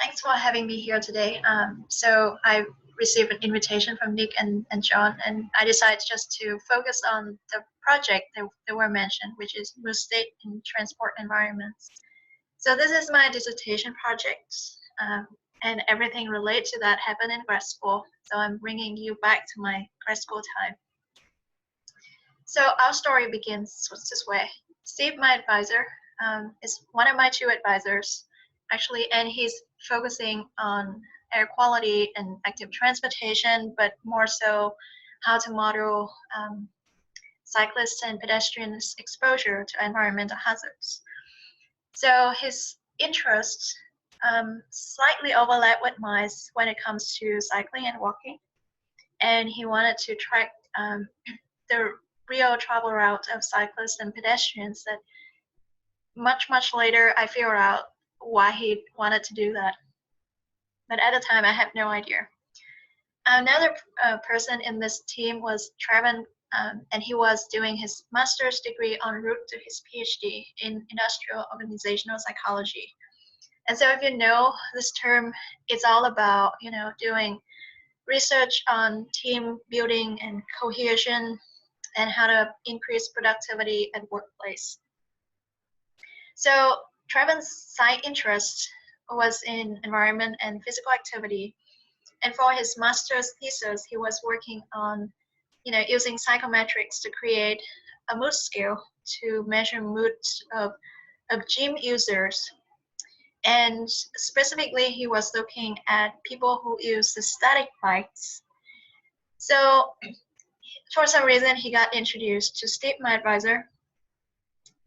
Thanks for having me here today. So I received an invitation from Nick and John, and I decided just to focus on the project that were mentioned, which is real estate in transport environments. So this is my dissertation project, and everything related to that happened in grad school. So I'm bringing you back to my grad school time. So our story begins this way. Steve, my advisor, is one of my two advisors, actually, and he's focusing on air quality and active transportation, but more so how to model cyclists and pedestrians' exposure to environmental hazards. So his interests slightly overlap with mine when it comes to cycling and walking, and he wanted to track the real travel route of cyclists and pedestrians that much later I figured out why he wanted to do that. But at the time, I had no idea. Another person in this team was Trevin, and he was doing his master's degree en route to his PhD in industrial organizational psychology. And so if you know this term, it's all about, doing research on team building and cohesion and how to increase productivity at workplace. So Trevin's side interest was in environment and physical activity. And for his master's thesis, he was working on, using psychometrics to create a mood scale to measure moods of gym users. And specifically, he was looking at people who use the static bikes. So for some reason, he got introduced to Steve, my advisor,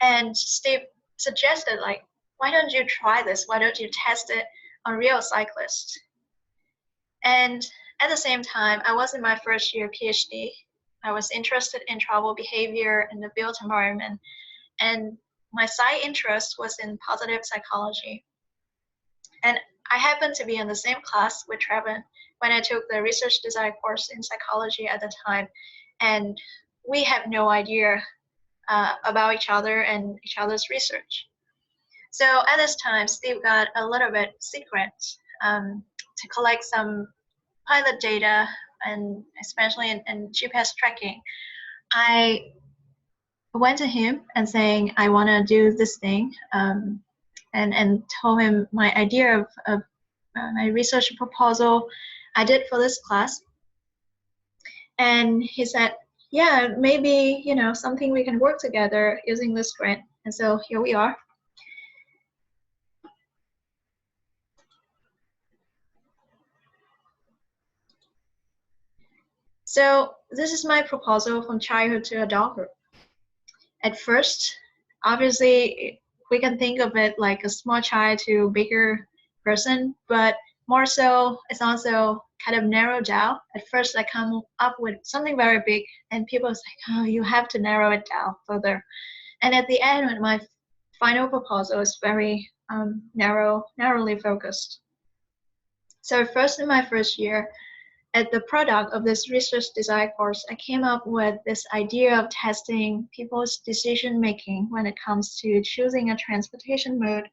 and Steve suggested, why don't you try this? Why don't you test it on real cyclists? And at the same time, I was in my first year PhD. I was interested in travel behavior in the built environment, and my side interest was in positive psychology. And I happened to be in the same class with Trevin when I took the research design course in psychology at the time, and we had no idea about each other and each other's research. So at this time, Steve got a little bit secret to collect some pilot data, and especially in GPS tracking. I went to him and saying, I want to do this thing, and told him my idea of my research proposal I did for this class. And he said, yeah, maybe, something we can work together using this grant. And so here we are. So this is my proposal from childhood to adulthood. At first, obviously, we can think of it like a small child to bigger person, but more so, it's also kind of narrowed down. At first, I come up with something very big, and people say, oh, you have to narrow it down further. And at the end, my final proposal is very narrowly focused. So first, in my first year, at the product of this research design course, I came up with this idea of testing people's decision making when it comes to choosing a transportation mode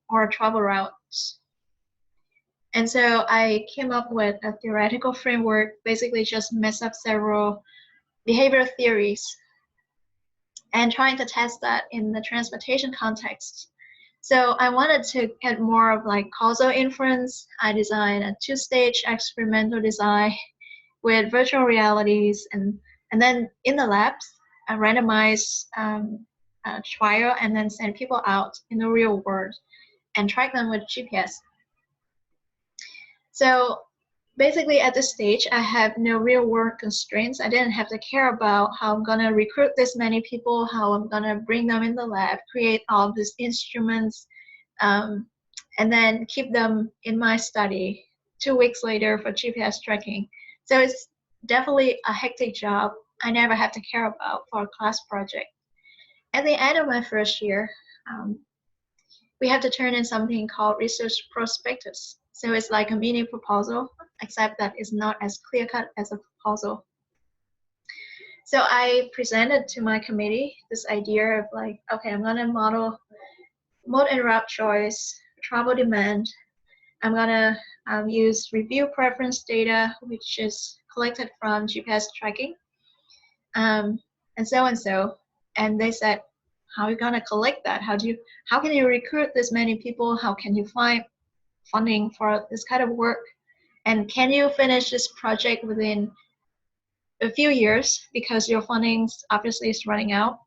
or travel routes. And so I came up with a theoretical framework, basically just mess up several behavior theories and trying to test that in the transportation context. So I wanted to get more of causal inference. I designed a two-stage experimental design with virtual realities, and then in the labs, I randomized a trial and then send people out in the real world and track them with GPS. So basically at this stage, I have no real world constraints. I didn't have to care about how I'm gonna recruit this many people, how I'm gonna bring them in the lab, create all these instruments, and then keep them in my study 2 weeks later for GPS tracking. So it's definitely a hectic job I never had to care about for a class project. At the end of my first year, we have to turn in something called research prospectus. So it's like a mini proposal, except that it's not as clear-cut as a proposal. So I presented to my committee this idea of okay, I'm gonna model mode and route choice, travel demand, I'm gonna use review preference data, which is collected from GPS tracking, and so and so. And they said, how are you gonna collect that? How can you recruit this many people? How can you find funding for this kind of work? And can you finish this project within a few years, because your funding obviously is running out?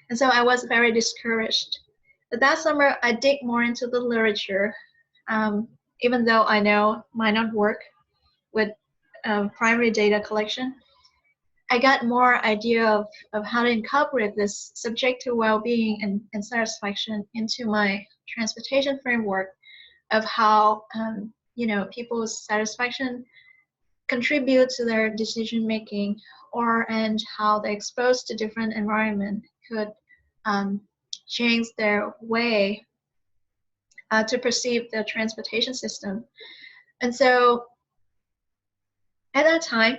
And so I was very discouraged. But that summer, I dig more into the literature, even though I know might not work with primary data collection. I got more idea of how to incorporate this subjective well-being and satisfaction into my transportation framework, of how people's satisfaction contribute to their decision making, and how they're exposed to different environment could change their way to perceive the transportation system. And so at that time,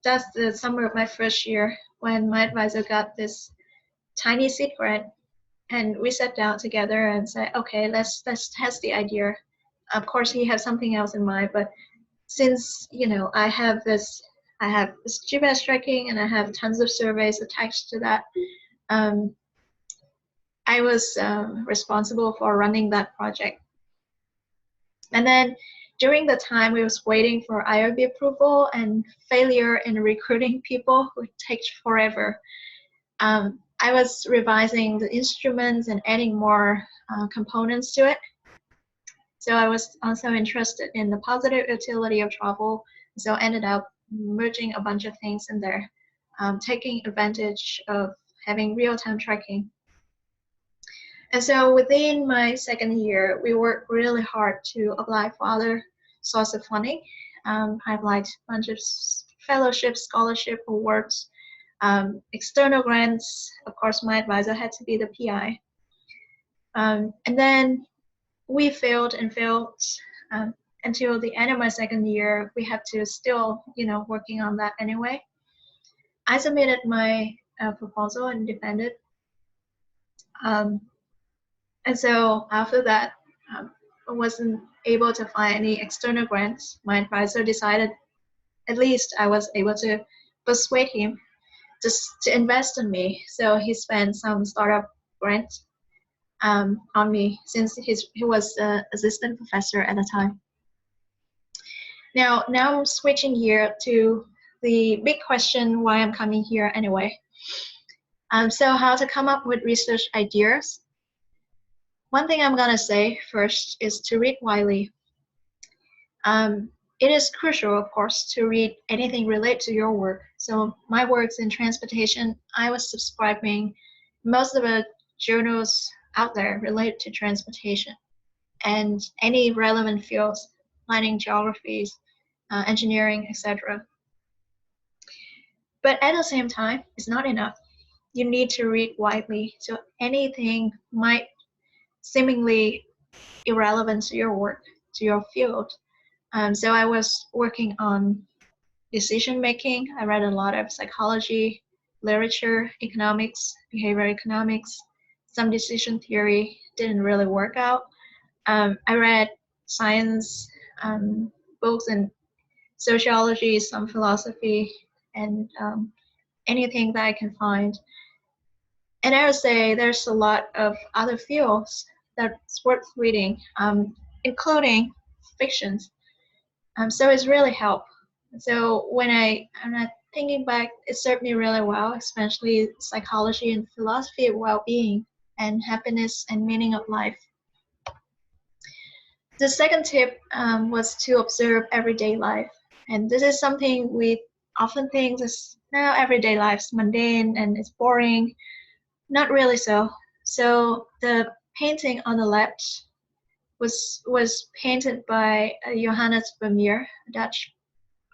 that's the summer of my first year, when my advisor got this tiny seed grant, and we sat down together and said, okay, let's test the idea. Of course, he has something else in mind, but since I have this GPS tracking and I have tons of surveys attached to that, I was responsible for running that project. And then during the time we was waiting for IRB approval and failure in recruiting people, which takes forever, I was revising the instruments and adding more components to it. So I was also interested in the positive utility of travel, so I ended up merging a bunch of things in there, taking advantage of having real-time tracking. And so within my second year, we worked really hard to apply for other sources of funding. I applied a bunch of fellowship, scholarship awards, external grants. Of course, my advisor had to be the PI. And then we failed until the end of my second year. We had to still, working on that anyway. I submitted my proposal and defended. And so after that, I wasn't able to find any external grants. My advisor decided, at least I was able to persuade him just to invest in me. So he spent some startup grants on me, since he was an assistant professor at the time. Now I'm switching gear to the big question, why I'm coming here anyway. So how to come up with research ideas. One thing I'm gonna say first is to read widely. It is crucial, of course, to read anything related to your work. So my work's in transportation. I was subscribing most of the journals out there related to transportation and any relevant fields, planning, geographies, engineering, etc. But at the same time, it's not enough. You need to read widely, so anything might seemingly irrelevant to your work, to your field. So I was working on decision making. I read a lot of psychology, literature, economics, behavioral economics, some decision theory. Didn't really work out. I read science books and sociology, some philosophy, and anything that I can find. And I would say there's a lot of other fields that's worth reading, including fictions. So it's really helped. So when I'm thinking back, it served me really well, especially psychology and philosophy of well-being and happiness and meaning of life. The second tip was to observe everyday life. And this is something we often think is now everyday life's mundane and it's boring. Not really so. So the painting on the left was painted by Johannes Vermeer, a Dutch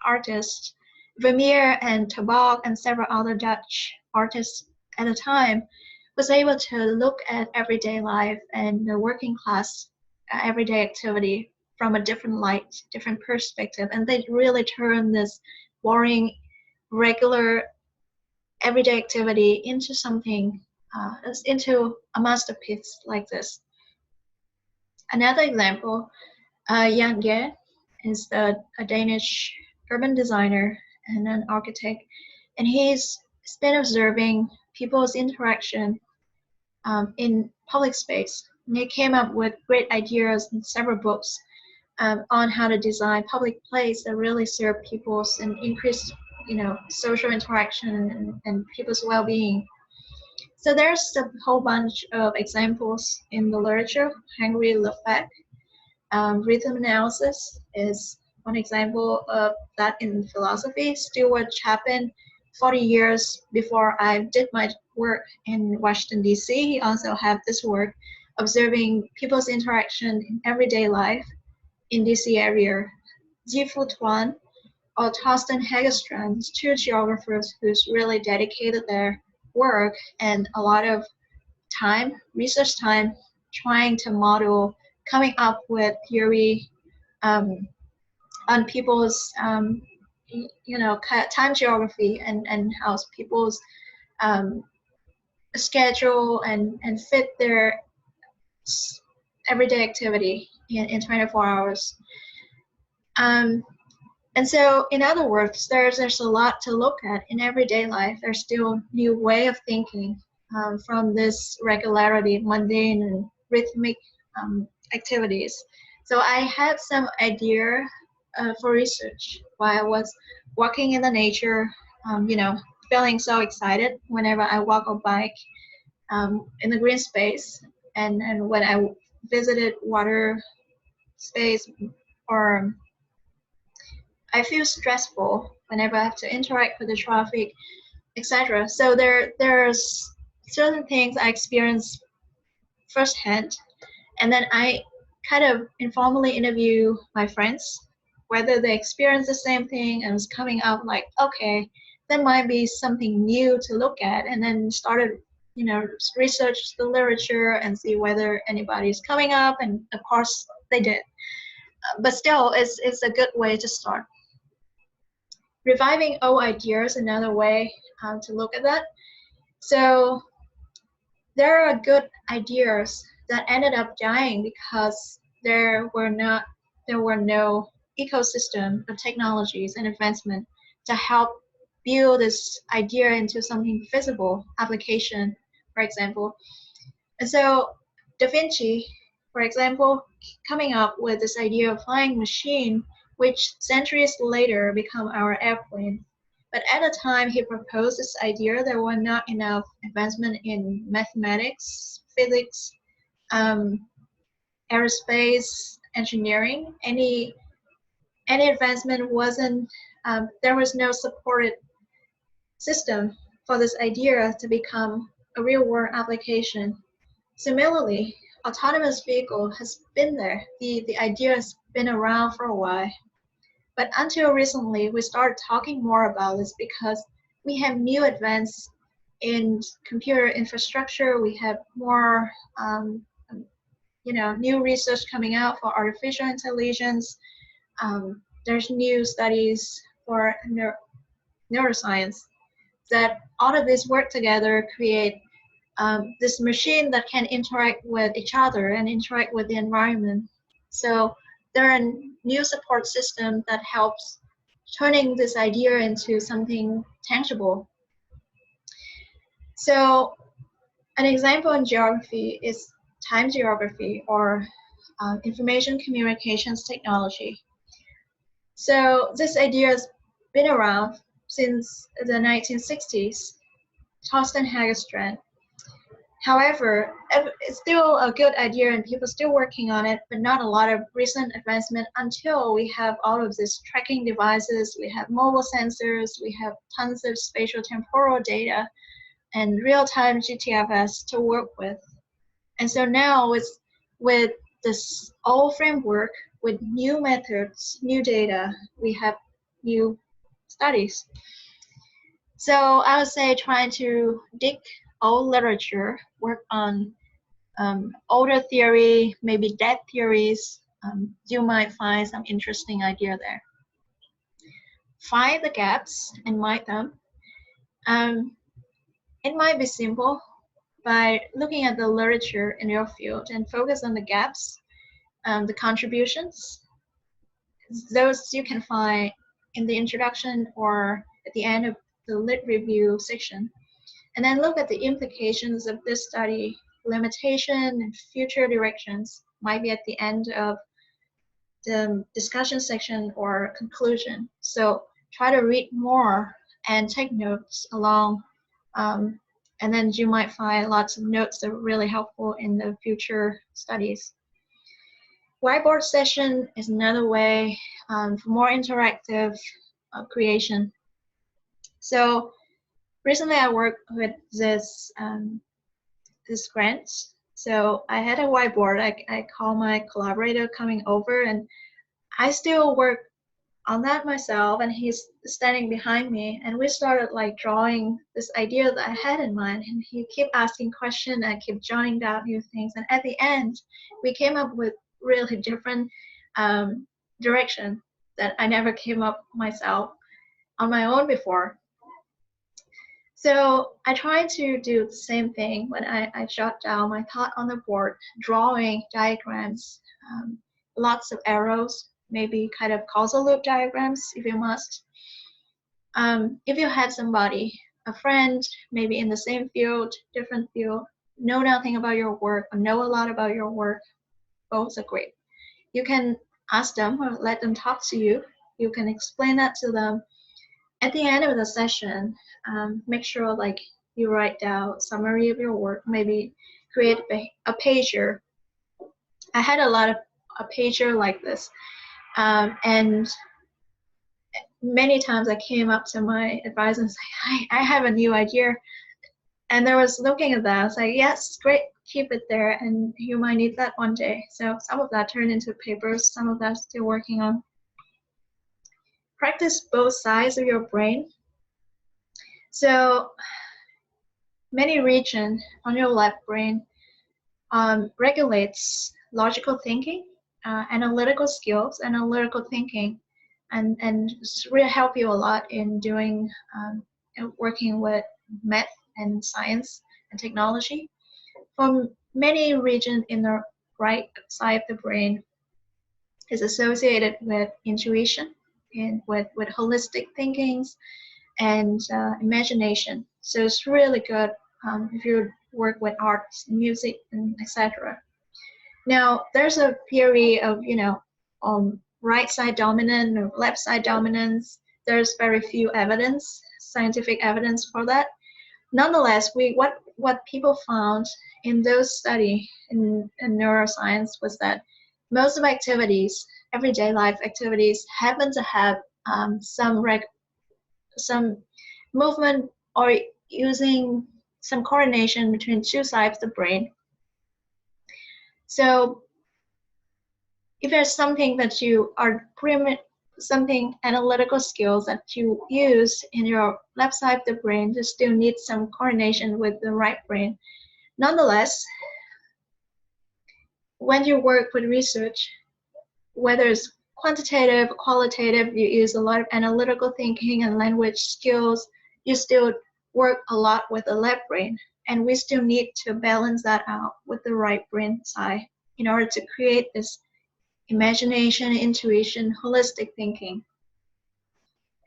artist. Vermeer and Tabak and several other Dutch artists at the time was able to look at everyday life and the working class everyday activity from a different light, different perspective, and they really turn this boring, regular, everyday activity into something, into a masterpiece like this. Another example, Jan is a Danish urban designer and an architect, and he's been observing people's interaction in public space. And he came up with great ideas in several books on how to design public places that really serve people's and increase, social interaction and people's well-being. So there's a whole bunch of examples in the literature. Henry Lefebvre, rhythm analysis is one example of that in philosophy. Stuart Chapin, 40 years before I did my work in Washington, D.C., he also had this work observing people's interaction in everyday life in DC area. Ji-Fu Tuan or Torsten Hagerstrand, two geographers who's really dedicated their work and a lot of time, research time, trying to model, coming up with theory on people's, time geography and how people's schedule and fit their everyday activity in 24 hours. And so, in other words, there's a lot to look at in everyday life. There's still new way of thinking from this regularity, mundane and rhythmic activities. So I had some idea for research while I was walking in the nature, feeling so excited whenever I walk or bike in the green space, and when I visited water space, or I feel stressful whenever I have to interact with the traffic, etc. So there's certain things I experience firsthand, and then I kind of informally interview my friends whether they experience the same thing, and it's coming up like, okay, there might be something new to look at, and then started research the literature and see whether anybody's coming up, and of course they did. But still, it's a good way to start. Reviving old ideas, another way to look at that. So there are good ideas that ended up dying because there were no ecosystem of technologies and advancement to help build this idea into something visible application, for example. And so Da Vinci, for example, coming up with this idea of flying machine, which centuries later become our airplane. But at the time he proposed this idea, there were not enough advancement in mathematics, physics, aerospace, engineering. Any advancement wasn't, there was no supported system for this idea to become a real world application. Similarly, autonomous vehicle has been there. The idea has been around for a while. But until recently, we started talking more about this because we have new advances in computer infrastructure. We have more, new research coming out for artificial intelligence. There's new studies for neuroscience, that all of this work together create this machine that can interact with each other and interact with the environment. So there are new support systems that helps turning this idea into something tangible. So an example in geography is time geography, or information communications technology. So this idea has been around since the 1960s, Torsten Hagerstrand. However, it's still a good idea and people are still working on it, but not a lot of recent advancement until we have all of these tracking devices, we have mobile sensors, we have tons of spatial temporal data and real-time GTFS to work with. And so now with this old framework, with new methods, new data, we have new studies. So I would say trying to dig old literature, work on older theory, maybe dead theories, you might find some interesting idea there. Find the gaps and mine them. It might be simple by looking at the literature in your field and focus on the gaps the contributions. Those you can find in the introduction or at the end of the lit review section. And then look at the implications of this study, limitation and future directions might be at the end of the discussion section or conclusion. So try to read more and take notes along. And then you might find lots of notes that are really helpful in the future studies. Whiteboard session is another way for more interactive creation. So recently I worked with this grant. So I had a whiteboard. I call my collaborator coming over, and I still work on that myself, and he's standing behind me, and we started like drawing this idea that I had in mind, and he kept asking questions, I kept jotting down new things, and at the end we came up with really different direction that I never came up myself on my own before. So I try to do the same thing when I jot down my thought on the board, drawing diagrams, lots of arrows, maybe kind of causal loop diagrams if you must. If you had somebody, a friend, maybe in the same field, different field, know nothing about your work or know a lot about your work, both are great. You can ask them or let them talk to you. You can explain that to them. At the end of the session, make sure like you write down a summary of your work, maybe create a pager. I had a lot of a pager like this. And many times I came up to my advisor and say, I have a new idea. And they was looking at that. I was like, yes, great, keep it there. And you might need that one day. So some of that turned into papers, some of that still working on. Practice both sides of your brain. So many regions on your left brain regulates logical thinking, analytical skills, analytical thinking, and really help you a lot in doing working with math and science and technology. For many regions in the right side of the brain is associated with intuition and with holistic thinkings and imagination. So it's really good if you work with arts, music, and etc. Now, there's a theory of, right side dominant or left side dominance. There's very few evidence, scientific evidence for that. Nonetheless, what people found in those studies in neuroscience was that most of activities, everyday life activities, happen to have some movement or using some coordination between two sides of the brain. So if there's something that you are something analytical skills that you use in your left side of the brain, you still need some coordination with the right brain. Nonetheless, when you work with research, whether it's quantitative, qualitative, you use a lot of analytical thinking and language skills, you still work a lot with the left brain. And we still need to balance that out with the right brain side in order to create this imagination, intuition, holistic thinking.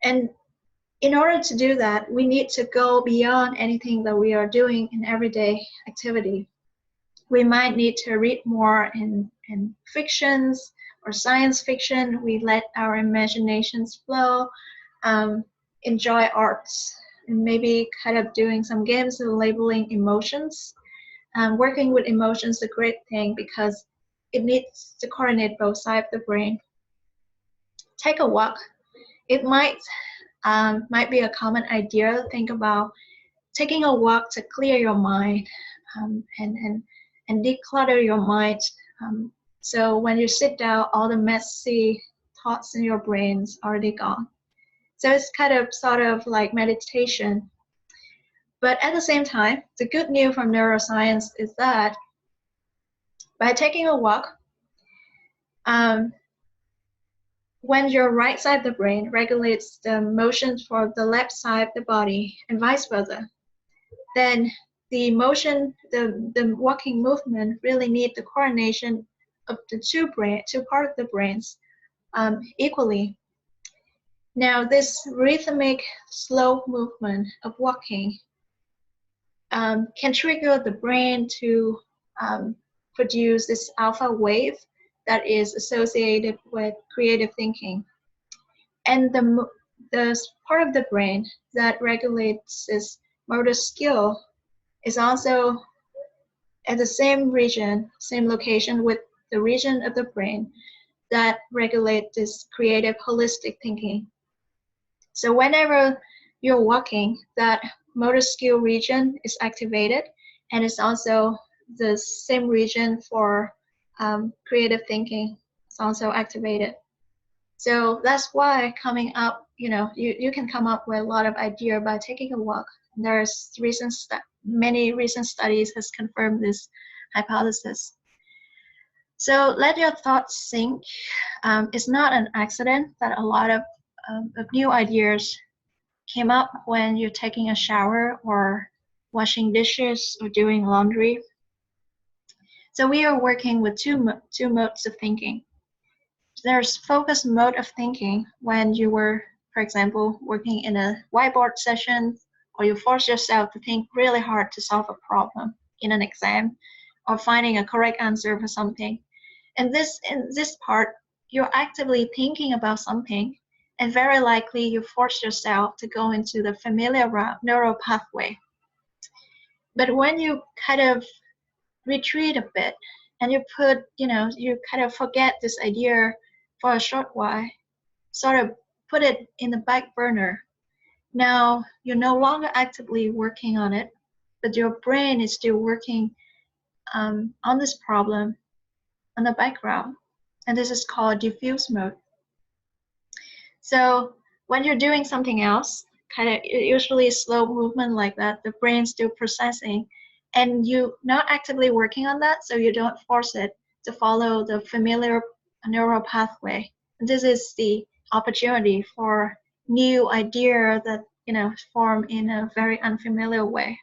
And in order to do that, we need to go beyond anything that we are doing in everyday activity. We might need to read more in fictions or science fiction. We let our imaginations flow, enjoy arts, and maybe kind of doing some games of labeling emotions. Working with emotions is a great thing because it needs to coordinate both sides of the brain. Take a walk. It might be a common idea to think about taking a walk to clear your mind and declutter your mind. So when you sit down, all the messy thoughts in your brain's already gone. So it's kind of sort of like meditation. But at the same time, the good news from neuroscience is that by taking a walk, when your right side of the brain regulates the motions for the left side of the body and vice versa, then the motion, the walking movement really need the coordination of the two part of the brains equally. Now, this rhythmic, slow movement of walking can trigger the brain to produce this alpha wave that is associated with creative thinking. And the part of the brain that regulates this motor skill is also at the same region, same location with the region of the brain that regulates this creative holistic thinking. So whenever you're walking, that motor skill region is activated, and it's also the same region for creative thinking. It's also activated. So that's why coming up, you can come up with a lot of idea by taking a walk. There's many recent studies has confirmed this hypothesis. So let your thoughts sink. It's not an accident that a lot of new ideas came up when you're taking a shower or washing dishes or doing laundry. So we are working with two modes of thinking. There's focused mode of thinking when you were, for example, working in a whiteboard session, or you force yourself to think really hard to solve a problem in an exam, or finding a correct answer for something. And in this part, you're actively thinking about something, and very likely you force yourself to go into the familiar neural pathway. But when you kind of retreat a bit and you kind of forget this idea for a short while, sort of put it in the back burner. Now you're no longer actively working on it, but your brain is still working on this problem on the background, and this is called diffuse mode. So when you're doing something else, kind of usually slow movement like that, the brain's still processing, and you're not actively working on that, so you don't force it to follow the familiar neural pathway. And this is the opportunity for new idea that form in a very unfamiliar way.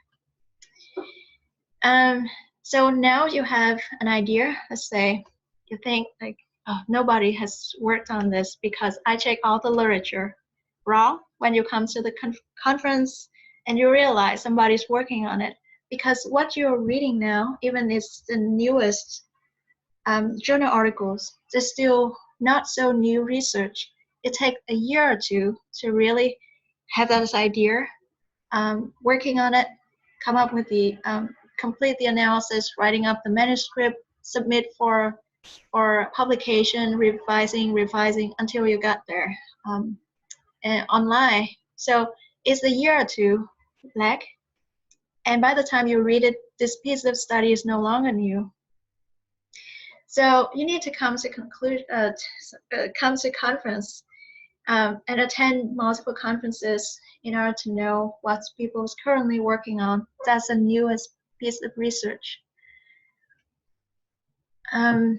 So now you have an idea. Let's say you think like, oh, nobody has worked on this because I check all the literature. Wrong. When you come to the conference and you realize somebody's working on it, because what you're reading now, even it's the newest journal articles, there's still not so new research. It takes a year or two to really have this idea, working on it, come up with the complete the analysis, writing up the manuscript, submit for publication, revising until you got there and online. So it's a year or two lag, and by the time you read it, this piece of study is no longer new. So you need to come to conference and attend multiple conferences in order to know what people's currently working on. That's the newest piece of research. I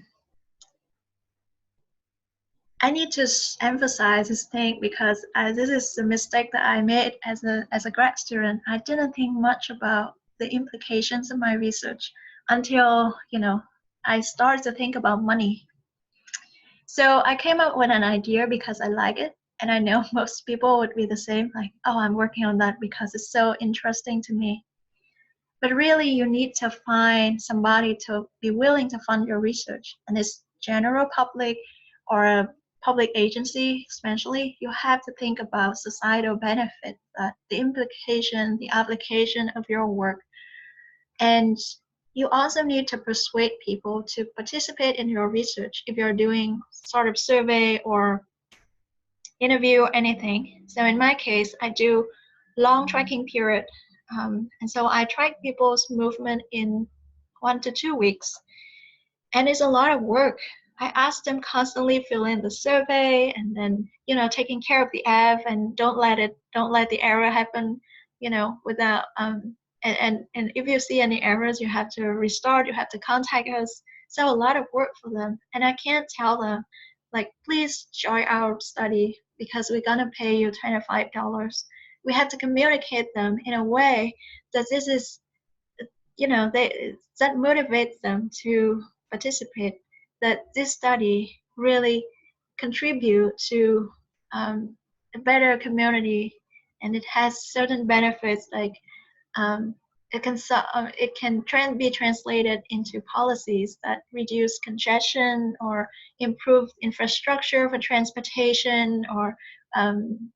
need to emphasize this thing because this is the mistake that I made as a grad student. I didn't think much about the implications of my research until I started to think about money. So I came up with an idea because I like it, and I know most people would be the same, like, oh, I'm working on that because it's so interesting to me. But really, you need to find somebody to be willing to fund your research, and it's general public or a public agency, especially. You have to think about societal benefit, the implication, the application of your work, and you also need to persuade people to participate in your research if you're doing sort of survey or interview or anything. So in my case, I do long tracking period. And so I track people's movement in 1 to 2 weeks. And it's a lot of work. I ask them constantly fill in the survey and then, taking care of the app and don't let the error happen, without, and if you see any errors, you have to restart, you have to contact us. So a lot of work for them. And I can't tell them, like, please join our study because we're gonna pay you $25. We have to communicate them in a way that this is, that motivates them to participate, that this study really contribute to a better community, and it has certain benefits like it can be translated into policies that reduce congestion or improve infrastructure for transportation or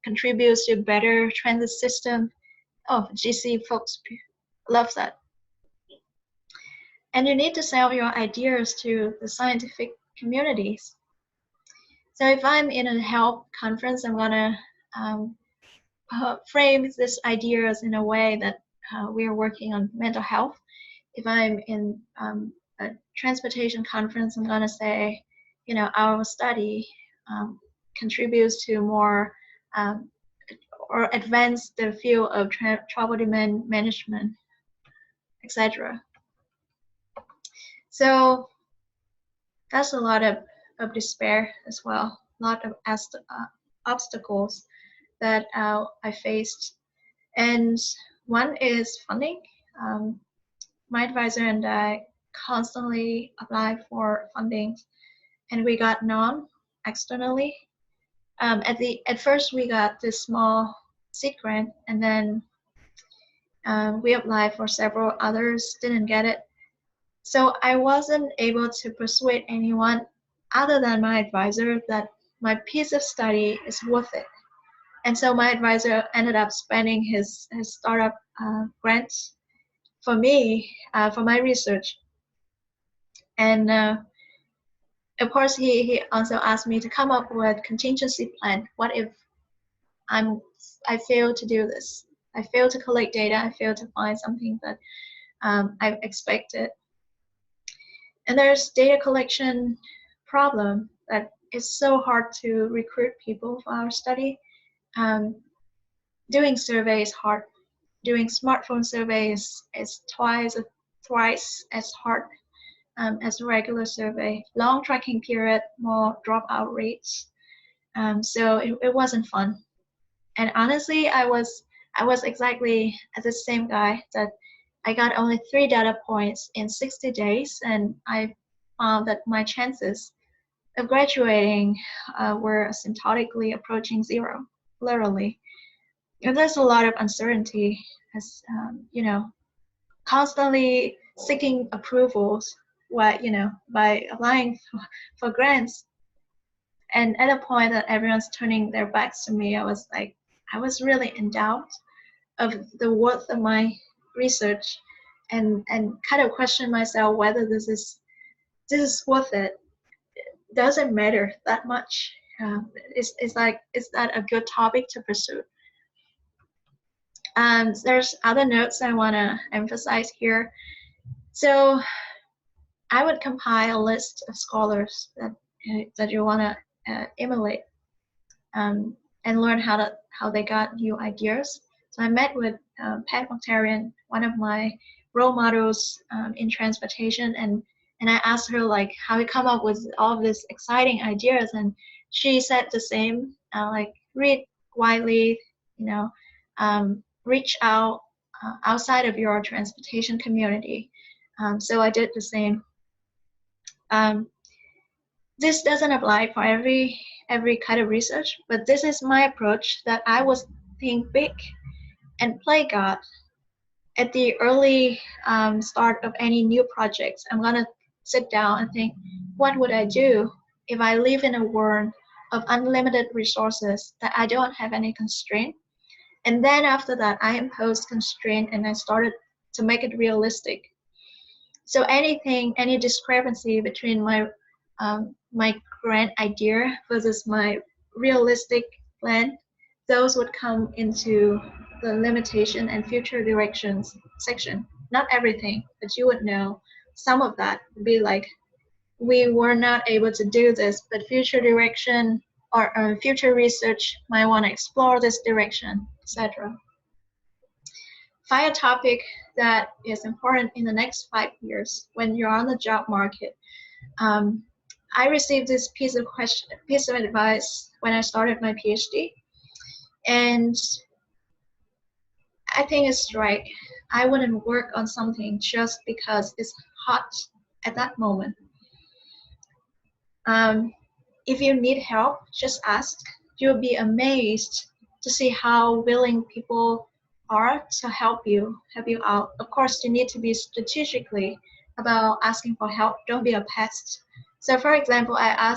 contributes to better transit system. Oh, GC folks love that. And you need to sell your ideas to the scientific communities. So if I'm in a health conference, I'm gonna frame these ideas in a way that we are working on mental health. If I'm in a transportation conference, I'm gonna say, you know, our study contributes to more or advance the field of travel demand management, etc. So that's a lot of despair as well, a lot of obstacles that I faced. And one is funding. My advisor and I constantly applied for funding, and we got none externally. At first we got this small seed grant, and then we applied for several others, didn't get it. So I wasn't able to persuade anyone other than my advisor that my piece of study is worth it. And so my advisor ended up spending his startup grants for me, for my research. And of course, he also asked me to come up with a contingency plan. What if I fail to do this? I fail to collect data. I fail to find something that I expected. And there's data collection problem that it's so hard to recruit people for our study. Doing surveys hard. Doing smartphone surveys is twice as hard as a regular survey. Long tracking period, more dropout rates. So it wasn't fun. And honestly, I was exactly the same guy that I got only 3 data points in 60 days, and I found that my chances of graduating were asymptotically approaching 0, literally. And there's a lot of uncertainty as, you know, constantly seeking approvals by applying for grants. And at a point that everyone's turning their backs to me, I was really in doubt of the worth of my research, and kind of question myself whether this is worth it. Does it matter that much? Is that a good topic to pursue? There's other notes I want to emphasize here. So I would compile a list of scholars that you want to emulate and learn how they got new ideas. So I met with Pat Mokhtarian, one of my role models in transportation, and I asked her like how he come up with all of these exciting ideas, and she said the same, like read widely, you know, reach out outside of your transportation community. So I did the same. This doesn't apply for every kind of research, but this is my approach, that I was think big and play God. At the early start of any new projects, I'm gonna sit down and think, what would I do if I live in a world of unlimited resources that I don't have any constraint? And then after that, I imposed constraint and I started to make it realistic. So any discrepancy between my grand idea versus my realistic plan, those would come into the limitation and future directions section. Not everything, but you would know some of that would be like, we were not able to do this, but future direction or future research might want to explore this direction, etc. Find a topic that is important in the next 5 years when you're on the job market. I received this piece of advice when I started my PhD, and I think it's right. I wouldn't work on something just because it's hot at that moment. If you need help, just ask. You'll be amazed to see how willing people are to help you out. Of course, you need to be strategically about asking for help. Don't be a pest. So, for example, I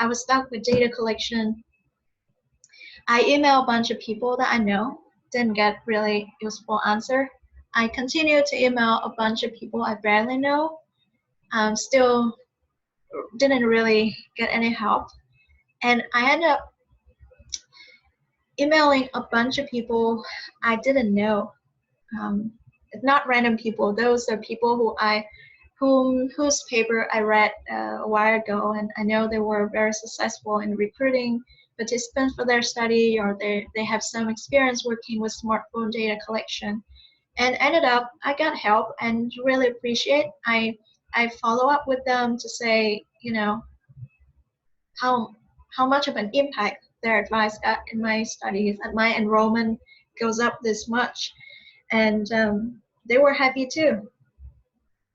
was stuck with data collection. I emailed a bunch of people that I know, didn't get really useful answer. I continued to email a bunch of people I barely know, still didn't really get any help. And I ended up emailing a bunch of people I didn't know. Not random people. Those are people whose paper I read a while ago, and I know they were very successful in recruiting participants for their study, or they have some experience working with smartphone data collection. And ended up, I got help and really appreciate. I follow up with them to say, how much of an impact their advice got in my studies, and my enrollment goes up this much, and they were happy too.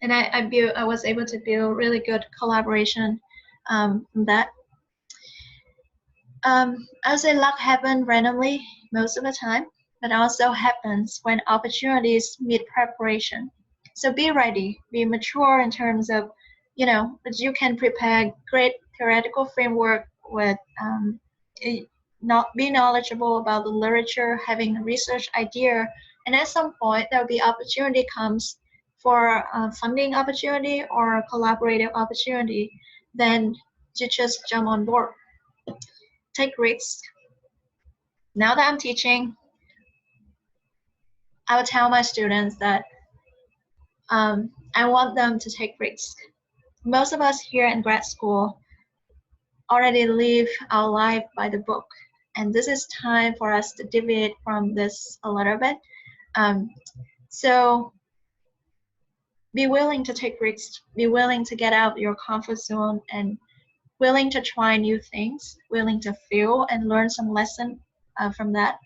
And I was able to build really good collaboration from that. I would say luck happens randomly most of the time, but also happens when opportunities meet preparation. So be ready, be mature in terms of, that you can prepare great theoretical framework with not be knowledgeable about the literature, having a research idea, and at some point there'll be opportunity comes for a funding opportunity or a collaborative opportunity, then you just jump on board. Take risks. Now that I'm teaching, I will tell my students that I want them to take risks. Most of us here in grad school already live our life by the book, and this is time for us to deviate from this a little bit. So be willing to take risks, be willing to get out of your comfort zone, and willing to try new things, willing to feel and learn some lesson from that.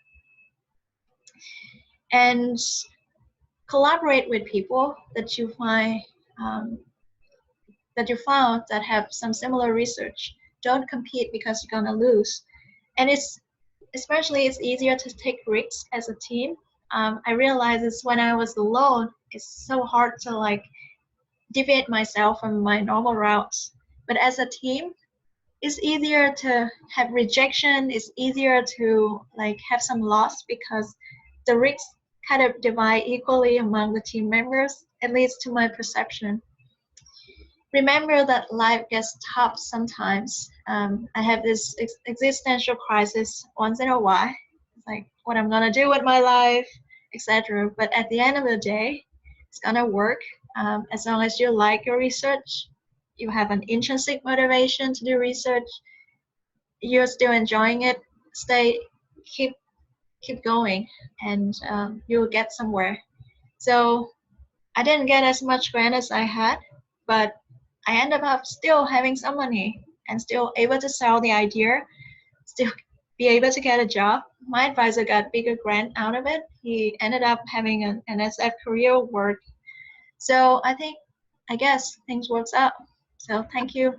And collaborate with people that you find that have some similar research. Don't compete because you're gonna lose. And it's easier to take risks as a team. I realized it's when I was alone, it's so hard to deviate myself from my normal routes. But as a team, it's easier to have rejection. It's easier to have some loss because the risks kind of divide equally among the team members, at least to my perception. Remember that life gets tough sometimes. I have this existential crisis once in a while. It's like what I'm gonna do with my life, etc. But at the end of the day, it's gonna work. As long as you like your research, you have an intrinsic motivation to do research, you're still enjoying it, keep going, and you'll get somewhere. So I didn't get as much grant as I had, but I ended up still having some money and still able to sell the idea, still be able to get a job. My advisor got bigger grant out of it. He ended up having an NSF career work. So I guess things works out. So thank you.